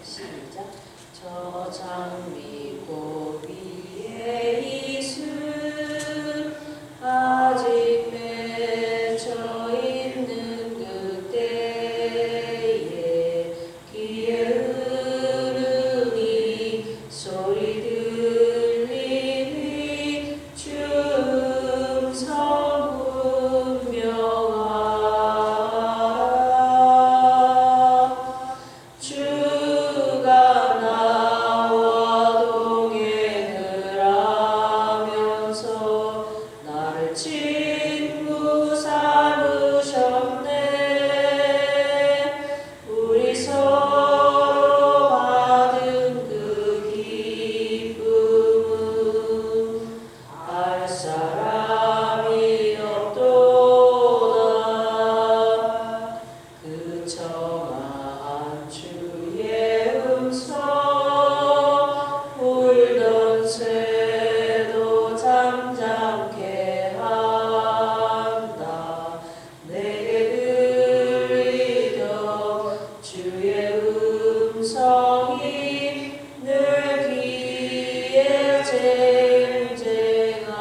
시작. 저 장미 꽃 위에 이슬 아직 맺혀 있는 그때에 귀에 흐르니 소리 들리니 춤성 분명하라. 주가 나와 동행을 하면서 나를 친구 삼으셨네. 우리 서로 받은 그 기쁨은 알 사람이 없도다. 그 청아한 주의 음성 울던 새도 잠잠케 한다. 내게 들리던 주의 음성이 늘 귀에 쟁쟁하다.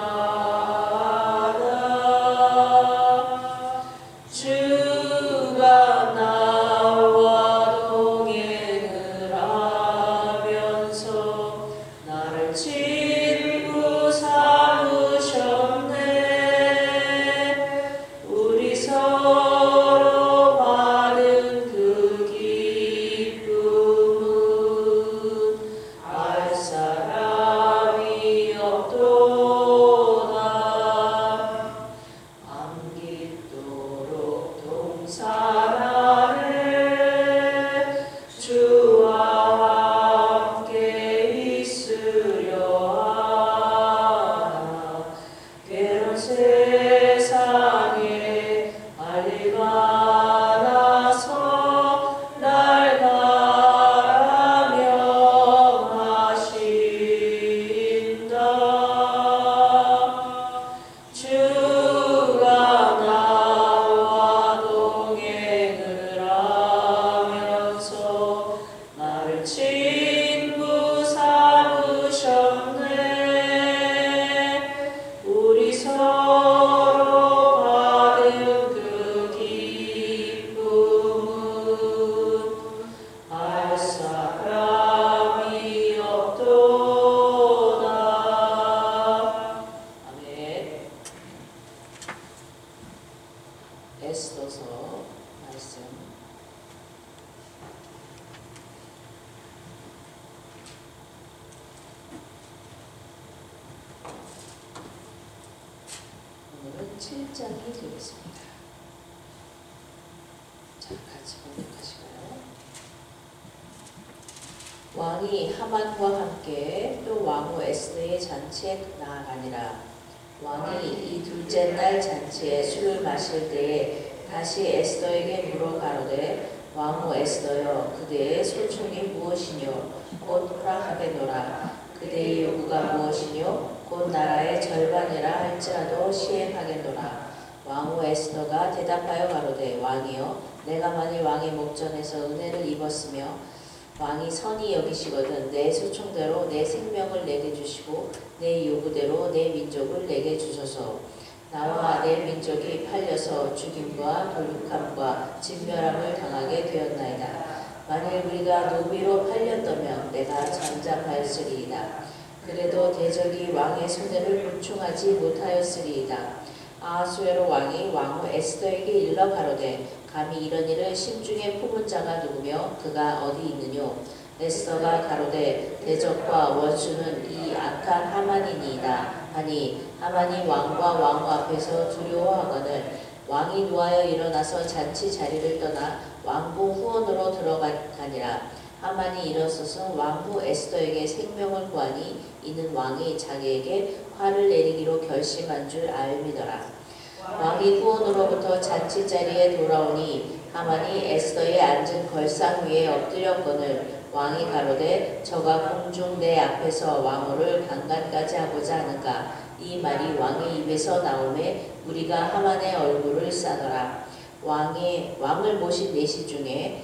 주가 나와 동행을 하면서 나를 친구 삼으셨네. 우리 서로 받은 그 기쁨은 알 사람이 없도다. 암깃도록 동산하네. 주와 함께 있으려 하나. 괴로운 세상에 할 일 많아서 날 가라명하신다. 주가 나와 동행을 하면서 나를 친구 삼으셨네. 우리 서로 받은 그 기쁨은 알 사람이 없도다. 아멘. 에스더서 말씀. 오늘은 7장이 되겠습니다. 자, 같이 번역하시고요. 왕이 하만과 함께 또 왕후 에스더의 잔치에 나아가니라. 왕이 이 둘째 날 잔치에 술을 마실 때에 다시 에스더에게 물어 가로되 왕후 에스더여 그대의 소총이 무엇이뇨? 곧 허락하겠노라. 그대의 요구가 무엇이뇨? 곧 나라의 절반이라 할지라도 시행하겠노라. 왕후 에스더가 대답하여 가로되 왕이여 내가 만일 왕의 목전에서 은혜를 입었으며 왕이 선히 여기시거든 내 소총대로 내 생명을 내게 주시고 내 요구대로 내 민족을 내게 주소서. 나와 내 민족이 팔려서 죽임과 도륙함과 진멸함을 당하게 되었나이다. 만일 우리가 노비로 팔렸다면 내가 잠잠하였으리이다. 그래도 대적이 왕의 손해를 보충하지 못하였으리이다. 아하수에로 왕이 왕후 에스더에게 일러 가로되 감히 이런 일을 심중에 품은 자가 누구며 그가 어디 있느뇨? 에스더가 가로되 대적과 원수는 이 악한 하만이니이다 하니 하만이 왕과 왕후 앞에서 두려워하거늘 왕이 노하여 일어나서 잔치 자리를 떠나 왕궁 후원으로 들어가니라. 하만이 일어서서 왕후 에스더에게 생명을 구하니 이는 왕이 자기에게 화를 내리기로 결심한 줄 알미더라. 왕이 후원으로부터 잔치 자리에 돌아오니 하만이 에스더의 앉은 걸상 위에 엎드렸거늘 왕이 가로되 저가 공중 내 앞에서 왕후를 강간까지 하고자 하는가. 이 말이 왕의 입에서 나오매 우리가 하만의 얼굴을 싸더라. 왕을 모신 내시 중에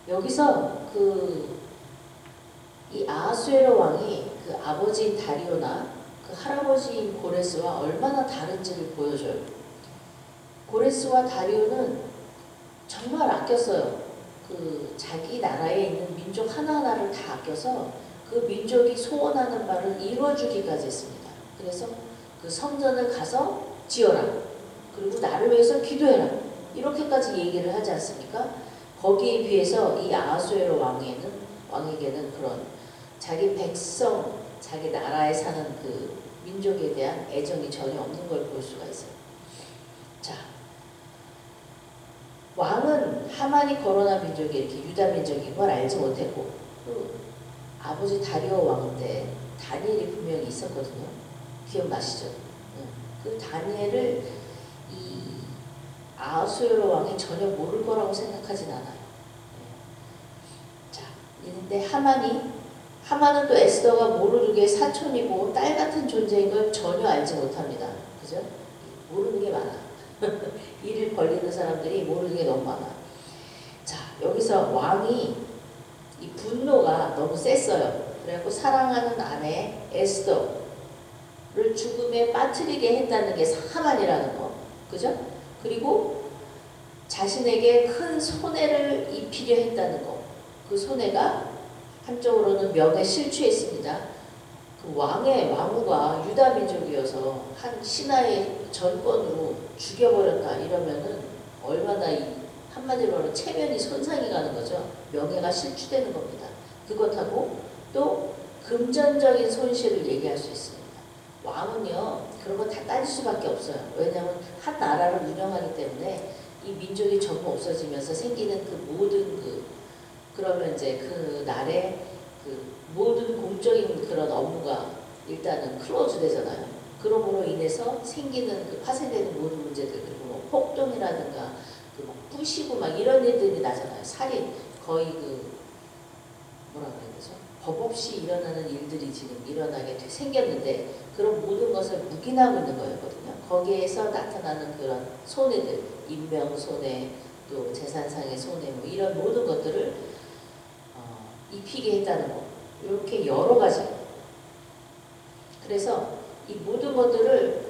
여기서 이 아하수에로 왕이 그 아버지인 다리오나 그 할아버지인 고레스와 얼마나 다른지를 보여줘요. 고레스와 다리오는 정말 아꼈어요. 그 자기 나라에 있는 민족 하나하나를 다 아껴서 그 민족이 소원하는 바를 이루어주기까지 했습니다. 그래서 그 성전을 가서 지어라. 그리고 나를 위해서 기도해라. 이렇게까지 얘기를 하지 않습니까? 거기에 비해서 이 아하수에로 왕에게는 그런 자기 백성, 자기 나라에 사는 그 민족에 대한 애정이 전혀 없는 걸 볼 수가 있어요. 자, 왕은 하만이 거론한 민족이 이렇게 유다 민족인 걸 알지 못했고, 또 아버지 다리오 왕 때 다니엘이 분명히 있었거든요. 기억나시죠? 그 다니엘을 이 아하수에로 왕이 전혀 모를 거라고 생각하진 않아요. 자, 근데 하만은 또 에스더가 모르르게의 사촌이고 딸 같은 존재인 걸 전혀 알지 못합니다. 그죠? 모르는 게 많아. 일을 벌리는 사람들이 모르는 게 너무 많아. 자, 여기서 왕이 이 분노가 너무 셌어요. 그래갖고 사랑하는 아내 에스더를 죽음에 빠뜨리게 했다는 게 하만이라는 거. 그죠? 그리고 자신에게 큰 손해를 입히려 했다는 거. 그 손해가 한쪽으로는 명에 실추했습니다. 그 왕후가 유다 민족이어서 한 신하의 전권으로 죽여버렸다 이러면은 얼마나 한마디로 말하면 체면이 손상이 가는 거죠. 명예가 실추되는 겁니다. 그것하고 또 금전적인 손실을 얘기할 수 있습니다. 왕은요 그런 거 다 따질 수밖에 없어요. 왜냐하면 한 나라를 운영하기 때문에 이 민족이 전부 없어지면서 생기는 그 모든 그러면 이제 그 날에 그 모든 공적인 그런 업무가 일단은 클로즈 되잖아요. 그러므로 인해서 생기는 그 파생되는 모든 문제들, 그리고 뭐 폭동이라든가 그 막 부시고 막 이런 일들이 나잖아요. 살인, 거의 뭐라 그래야 되죠? 법 없이 일어나는 일들이 지금 일어나게 생겼는데 그런 모든 것을 묵인하고 있는 거였거든요. 거기에서 나타나는 그런 손해들, 인명 손해, 또 재산상의 손해, 뭐 이런 모든 것들을 입히게 했다는 거. 이렇게 여러 가지. 그래서 이 모든 것들을,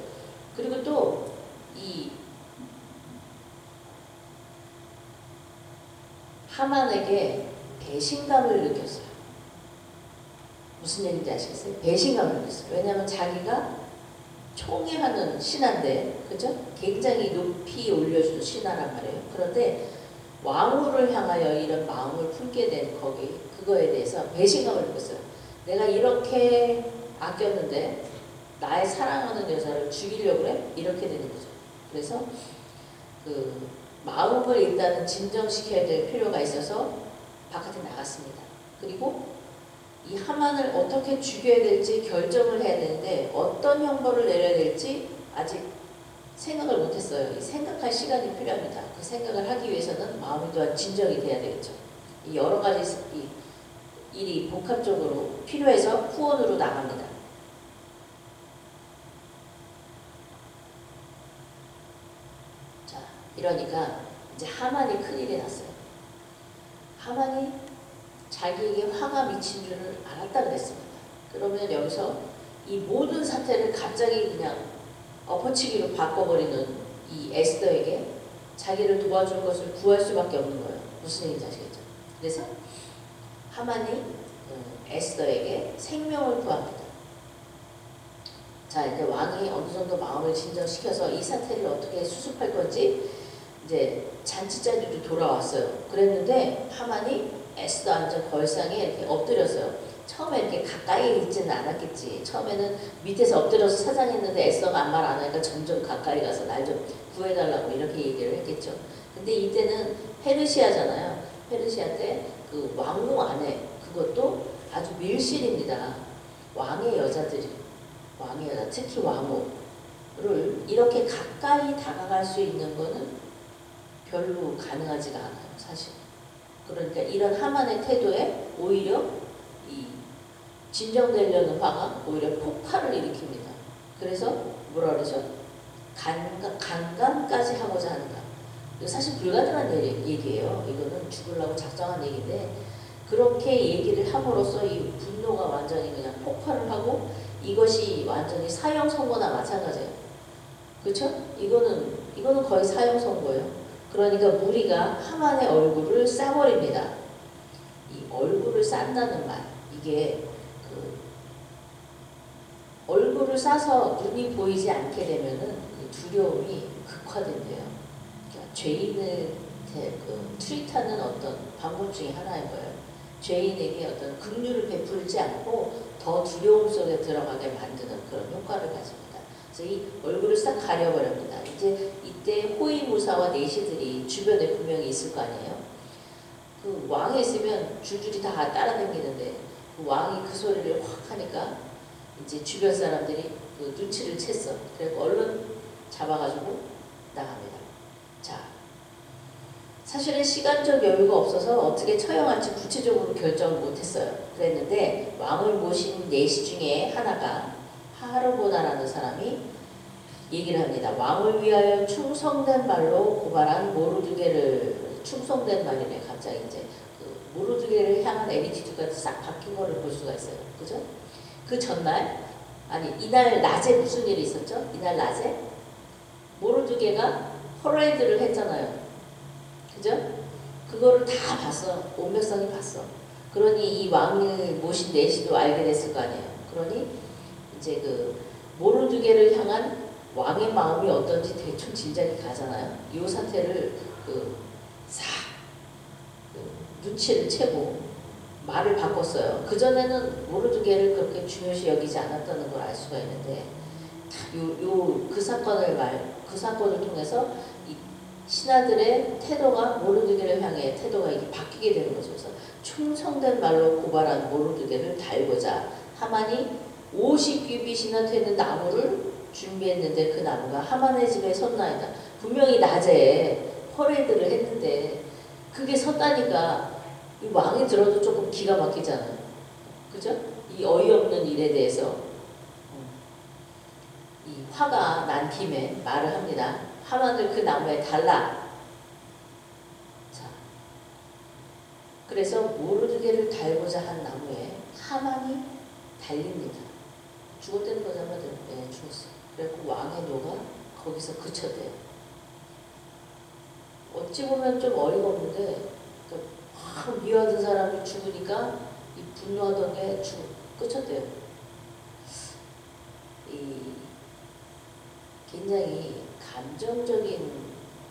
그리고 또 이 하만에게 배신감을 느꼈어요. 무슨 얘기인지 아시겠어요? 배신감을 느꼈어요. 왜냐하면 자기가 총애하는 신하인데, 그죠? 굉장히 높이 올려주는 신하란 말이에요. 그런데 왕후를 향하여 이런 마음을 품게 된 그거에 대해서 배신감을 느꼈어요. 내가 이렇게 아꼈는데 나의 사랑하는 여자를 죽이려고 그래? 이렇게 되는 거죠. 그래서 그 마음을 일단은 진정시켜야 될 필요가 있어서 바깥에 나갔습니다. 그리고 이 하만을 어떻게 죽여야 될지 결정을 해야 되는데 어떤 형벌을 내려야 될지 아직 생각을 못했어요. 이 생각할 시간이 필요합니다. 그 생각을 하기 위해서는 마음이 또한 진정이 돼야 되겠죠. 이 여러 가지 일이 복합적으로 필요해서 후원으로 나갑니다. 자, 이러니까 이제 하만이 큰일이 났어요. 하만이 자기에게 화가 미친 줄을 알았다 그랬습니다. 그러면 여기서 이 모든 사태를 갑자기 그냥 엎어치기로 바꿔버리는 이 에스더에게 자기를 도와줄 것을 구할 수밖에 없는 거예요. 무슨 얘기인지 아시겠죠? 그래서 하만이 에스더에게 생명을 구합니다. 자, 이제 왕이 어느 정도 마음을 진정시켜서 이 사태를 어떻게 수습할 건지 이제 잔치 자리로 돌아왔어요. 그랬는데 하만이 에스더 앉은 걸상에 이렇게 엎드렸어요. 처음에 이렇게 가까이 있지는 않았겠지. 처음에는 밑에서 엎드려서 사장했는데 에스더가 아무 말 안 하니까 점점 가까이 가서 날 좀 구해달라고 이렇게 얘기를 했겠죠. 근데 이때는 페르시아잖아요. 페르시아 때 그 왕후 안에 그것도 아주 밀실입니다. 왕의 여자, 특히 왕후를 이렇게 가까이 다가갈 수 있는 거는 별로 가능하지가 않아요, 사실. 그러니까 이런 하만의 태도에 오히려 이 진정되려는 바가 오히려 폭발을 일으킵니다. 그래서 뭐라 그러죠? 강간까지 하고자 한다. 이거 사실 불가능한 얘기예요. 이거는 죽으려고 작정한 얘기인데 그렇게 얘기를 함으로써 이 분노가 완전히 그냥 폭발을 하고 이것이 완전히 사형 선고나 마찬가지예요. 그렇죠? 이거는 거의 사형 선고예요. 그러니까 무리가 하만의 얼굴을 싸버립니다. 이 얼굴을 싼다는 말, 이게 그 얼굴을 싸서 눈이 보이지 않게 되면은 그 두려움이 극화된대요. 그러니까 죄인을 트리트하는 어떤 방법 중에 하나인 거예요. 죄인에게 어떤 긍휼을 베풀지 않고 더 두려움 속에 들어가게 만드는 그런 효과를 가집니다. 그래서 이 얼굴을 싹 가려버립니다. 이제 이때 호위무사와 내시들이 주변에 분명히 있을 거 아니에요. 그 왕이 있으면 줄줄이 다 따라다니는데 그 왕이 그 소리를 확 하니까 이제 주변 사람들이 그 눈치를 챘어. 그래서 얼른 잡아가지고 나갑니다. 자, 사실은 시간적 여유가 없어서 어떻게 처형할지 구체적으로 결정을 못했어요. 그랬는데 왕을 모신 내시 중에 하나가 하르보나라는 사람이 얘기를 합니다. 왕을 위하여 충성된 말로 고발한 모르드게를, 충성된 말이네. 갑자기 이제 그 모르드게를 향한 애티튜드가 싹 바뀐 거를 볼 수가 있어요. 그죠? 그 전날, 아니 이날 낮에 무슨 일이 있었죠? 이날 낮에 모르드게가 퍼레이드를 했잖아요. 그죠? 그거를 다 봤어. 온 백성이 봤어. 그러니 이 왕을 모신 내시도 알게 됐을 거 아니에요. 그러니 이제 그 모르드게를 향한 왕의 마음이 어떤지 대충 짐작이 가잖아요. 이 사태를 싹 눈치를 채고 말을 바꿨어요. 그전에는 모르드게를 그렇게 중요시 여기지 않았다는 걸 알 수가 있는데 그 사건을 통해서 이 신하들의 태도가 모르드게를 향해 태도가 이게 바뀌게 되는 거죠. 그래서 충성된 말로 고발한 모르드게를 달고자 하만이 50규빗이나 되는 나무를 준비했는데 그 나무가 하만의 집에 섰나이다. 분명히 낮에 퍼레이드를 했는데 그게 섰다니까 이 왕이 들어도 조금 기가 막히잖아요. 그죠? 이 어이없는 일에 대해서 이 화가 난 김에 말을 합니다. 하만을 그 나무에 달라. 자, 그래서 모르드게를 달고자 한 나무에 하만이 달립니다. 죽었다는 거잖아요. 네, 죽었어요. 그래서 왕의 노가 거기서 그쳤대요. 어찌 보면 좀 어이가 없는데 막 미워하던 사람이 죽으니까 이 분노하던 게 그쳤대요. 이 굉장히 감정적인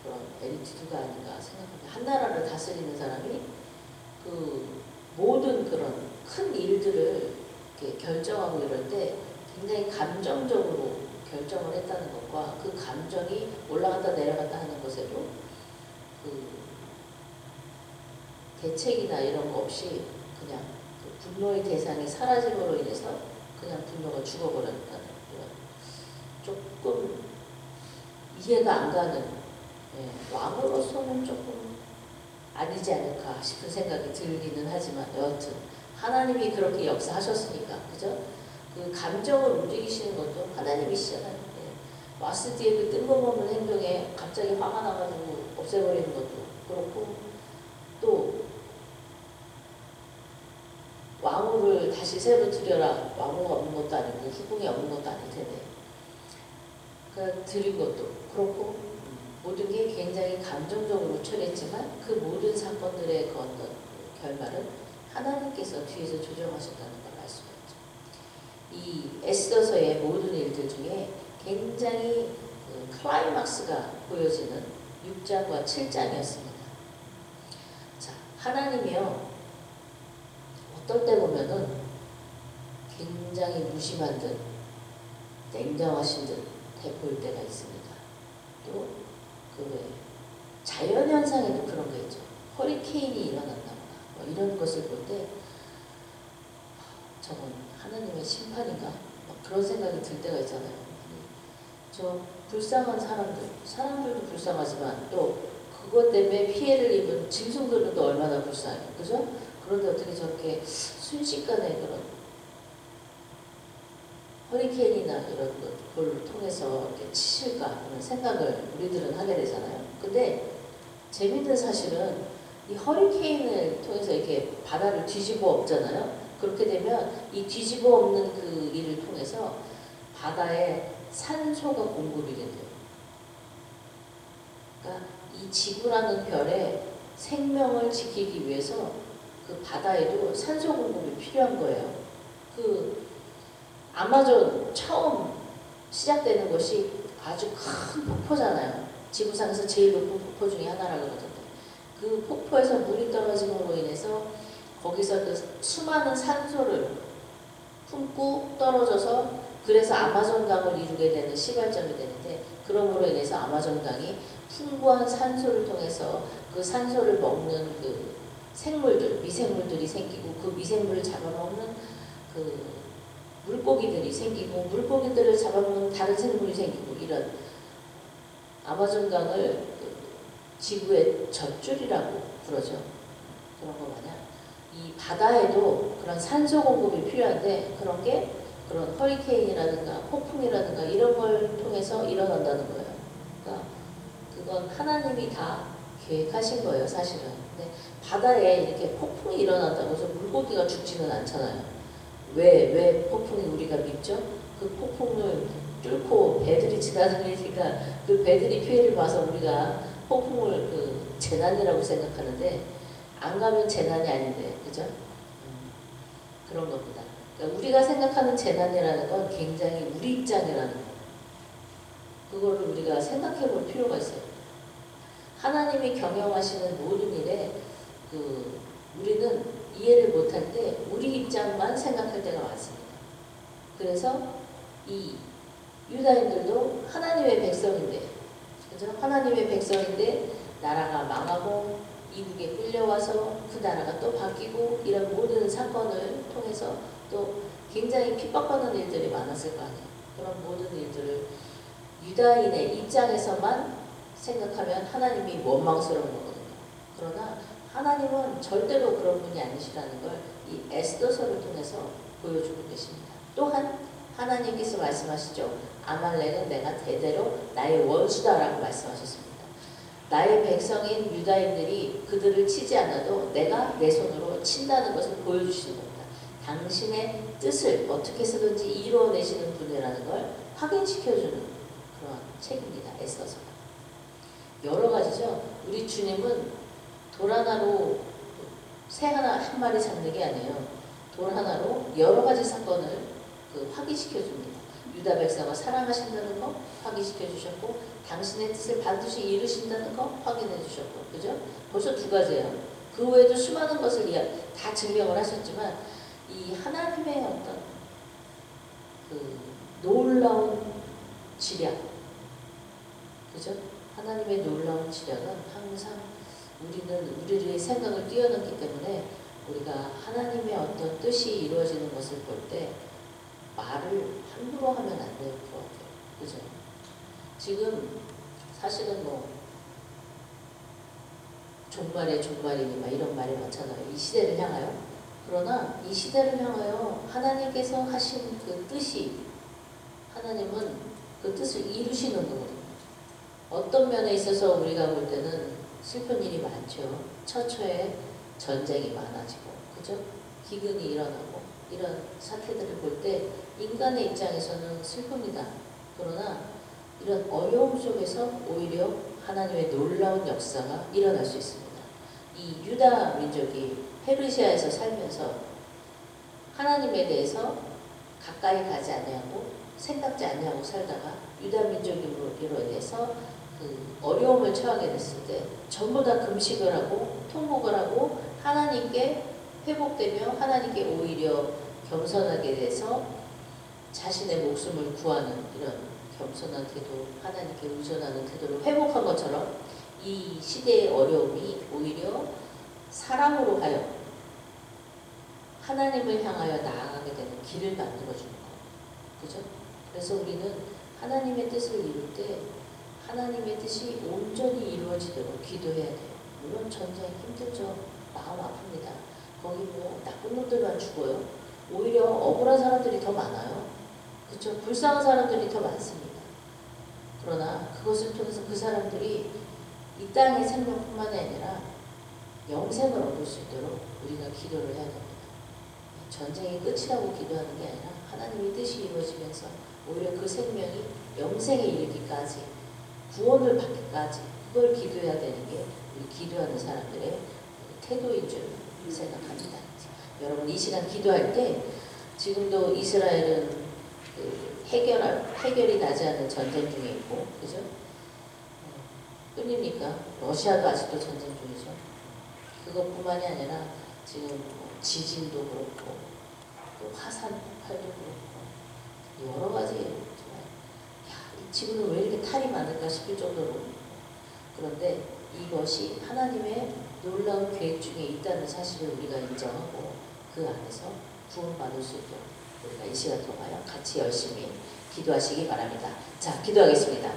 그런 애티튜드가 아닌가 생각합니다. 한 나라를 다스리는 사람이 그 모든 그런 큰 일들을 이렇게 결정하고 이럴 때 굉장히 감정적으로 결정을 했다는 것과 그 감정이 올라갔다 내려갔다 하는 것에도 그 대책이나 이런 거 없이 그냥 그 분노의 대상이 사라짐으로 인해서 그냥 분노가 죽어버렸다는 이런 조금 이해가 안 가는 왕으로서는 조금 아니지 않을까 싶은 생각이 들기는 하지만 여하튼 하나님이 그렇게 역사하셨으니까 그죠? 그 감정을 움직이시는 것도 하나님이시잖아요. 왔을 때의 그 뜬금없는 행동에 갑자기 화가 나가지고 없애버리는 것도 그렇고 또 왕후를 다시 새로 들여라. 왕후가 없는 것도 아니고 후궁이 없는 것도 아닐 텐데 그 드린 것도 그렇고 모든 게 굉장히 감정적으로 처리했지만 그 모든 사건들의 그 어떤 결말은 하나님께서 뒤에서 조정하셨다는 걸 알 수가 있죠. 이 에스더서의 모든 일들 중에 굉장히 그 클라이막스가 보여지는 6장과 7장이었습니다. 자, 하나님이요 어떨 때 보면은 굉장히 무심한 듯 냉정하신 듯 보일 때가 있습니다. 또 그 자연현상에도 그런 게 있죠. 허리케인이 일어난다거나 뭐 이런 것을 볼 때 저건 하나님의 심판인가? 막 그런 생각이 들 때가 있잖아요. 저 불쌍한 사람들도 불쌍하지만 또 그것 때문에 피해를 입은 짐승들은 또 얼마나 불쌍해요. 그죠? 그런데 어떻게 저렇게 순식간에 그런 허리케인이나 이런 걸 통해서 이렇게 치실까 하는 생각을 우리들은 하게 되잖아요. 근데 재밌는 사실은 이 허리케인을 통해서 이렇게 바다를 뒤집어 엎잖아요. 그렇게 되면 이 뒤집어 엎는 그 일을 통해서 바다에 산소가 공급이 된대요. 그러니까 이 지구라는 별에 생명을 지키기 위해서 그 바다에도 산소 공급이 필요한 거예요. 그 아마존 처음 시작되는 것이 아주 큰 폭포잖아요. 지구상에서 제일 높은 폭포 중에 하나라고 그러던데 그 폭포에서 물이 떨어짐으로 인해서 거기서 그 수많은 산소를 품고 떨어져서 그래서 아마존강을 이루게 되는 시발점이 되는데 그러므로 인해서 아마존강이 풍부한 산소를 통해서 그 산소를 먹는 그 생물들, 미생물들이 생기고 그 미생물을 잡아먹는 그 물고기들이 생기고 물고기들을 잡아먹는 다른 생물이 생기고 이런 아마존강을 지구의 젖줄이라고 부르죠. 그런 거 마냥 이 바다에도 그런 산소 공급이 필요한데 그런 게 그런 허리케인이라든가 폭풍이라든가 이런 걸 통해서 일어난다는 거예요. 그러니까 그건 하나님이 다 계획하신 거예요, 사실은. 근데 바다에 이렇게 폭풍이 일어난다고 해서 물고기가 죽지는 않잖아요. 왜 폭풍이 우리가 믿죠? 그 폭풍을 뚫고 배들이 지나다니니까 그 배들이 피해를 봐서 우리가 폭풍을 그 재난이라고 생각하는데 안 가면 재난이 아닌데, 그죠? 그런 겁니다. 그러니까 우리가 생각하는 재난이라는 건 굉장히 우리 입장이라는 거. 그거를 우리가 생각해 볼 필요가 있어요. 하나님이 경영하시는 모든 일에 우리는 이해를 못할 때 우리 입장만 생각할 때가 많습니다. 그래서 이 유다인들도 하나님의 백성인데, 그죠? 하나님의 백성인데 나라가 망하고 이국에 끌려와서 그 나라가 또 바뀌고 이런 모든 사건을 통해서 또 굉장히 핍박받는 일들이 많았을 거 아니에요. 그런 모든 일들을 유다인의 입장에서만 생각하면 하나님이 원망스러운 거거든요. 그러나 하나님은 절대로 그런 분이 아니시라는 걸 이 에스더서를 통해서 보여주고 계십니다. 또한 하나님께서 말씀하시죠. 아말렉은 내가 대대로 나의 원수다라고 말씀하셨습니다. 나의 백성인 유다인들이 그들을 치지 않아도 내가 내 손으로 친다는 것을 보여주시는 겁니다. 당신의 뜻을 어떻게 해서든지 이루어내시는 분이라는 걸 확인시켜주는 그런 책입니다. 에스더서가. 여러 가지죠. 우리 주님은 돌 하나로 새 한 마리 잡는 게 아니에요. 돌 하나로 여러 가지 사건을 확인시켜 줍니다. 유다 백성을 사랑하신다는 거 확인시켜 주셨고 당신의 뜻을 반드시 이루신다는 거 확인해 주셨고, 그죠? 벌써 두 가지예요. 그 외에도 수많은 것을 다 증명을 하셨지만 이 하나님의 어떤 놀라운 지략, 그죠? 하나님의 놀라운 지략은 항상 우리의 생각을 뛰어넘기 때문에 우리가 하나님의 어떤 뜻이 이루어지는 것을 볼 때 말을 함부로 하면 안 될 것 같아요. 그죠? 지금 사실은 종말이니 막 이런 말이 많잖아요. 이 시대를 향하여. 그러나 이 시대를 향하여 하나님께서 하신 그 뜻이, 하나님은 그 뜻을 이루시는 거거든요. 어떤 면에 있어서 우리가 볼 때는 슬픈 일이 많죠. 처처에 전쟁이 많아지고, 그죠? 기근이 일어나고, 이런 사태들을 볼 때 인간의 입장에서는 슬픕니다. 그러나 이런 어려움 속에서 오히려 하나님의 놀라운 역사가 일어날 수 있습니다. 이 유다 민족이 페르시아에서 살면서 하나님에 대해서 가까이 가지 아니하고 생각지 아니하고 살다가 유다 민족으로 인해서 어려움을 처하게 됐을 때 전부 다 금식을 하고 통곡을 하고 하나님께 회복되며 하나님께 오히려 겸손하게 돼서 자신의 목숨을 구하는 이런 겸손한 태도, 하나님께 의존하는 태도를 회복한 것처럼 이 시대의 어려움이 오히려 사람으로 하여 하나님을 향하여 나아가게 되는 길을 만들어주는 거. 그죠? 그래서 우리는 하나님의 뜻을 이룰 때 하나님의 뜻이 온전히 이루어지도록 기도해야 돼요. 물론 전쟁 힘들죠. 마음 아픕니다. 거기 나쁜 놈들만 죽어요. 오히려 억울한 사람들이 더 많아요. 그렇죠? 불쌍한 사람들이 더 많습니다. 그러나 그것을 통해서 그 사람들이 이 땅의 생명뿐만이 아니라 영생을 얻을 수 있도록 우리가 기도를 해야 됩니다. 전쟁이 끝이라고 기도하는 게 아니라 하나님의 뜻이 이루어지면서 오히려 그 생명이 영생에 이르기까지 구원을 받기까지 그걸 기도해야 되는 게 우리 기도하는 사람들의 태도인 줄 생각합니다. 여러분 이 시간 기도할 때 지금도 이스라엘은 그 해결이 나지 않는 전쟁 중에 있고, 그죠? 끊입니까? 러시아도 아직도 전쟁 중이죠. 그것뿐만이 아니라 지금 지진도 그렇고 또 화산 폭발도 그렇고 여러 가지 정말 이 지구는 왜 이렇게 탈이 많을까 싶을 정도로 그런데 이것이 하나님의 놀라운 계획 중에 있다는 사실을 우리가 인정하고 그 안에서 구원받을 수 있도록 우리가 이 시간 동안 같이 열심히 기도하시기 바랍니다. 자, 기도하겠습니다.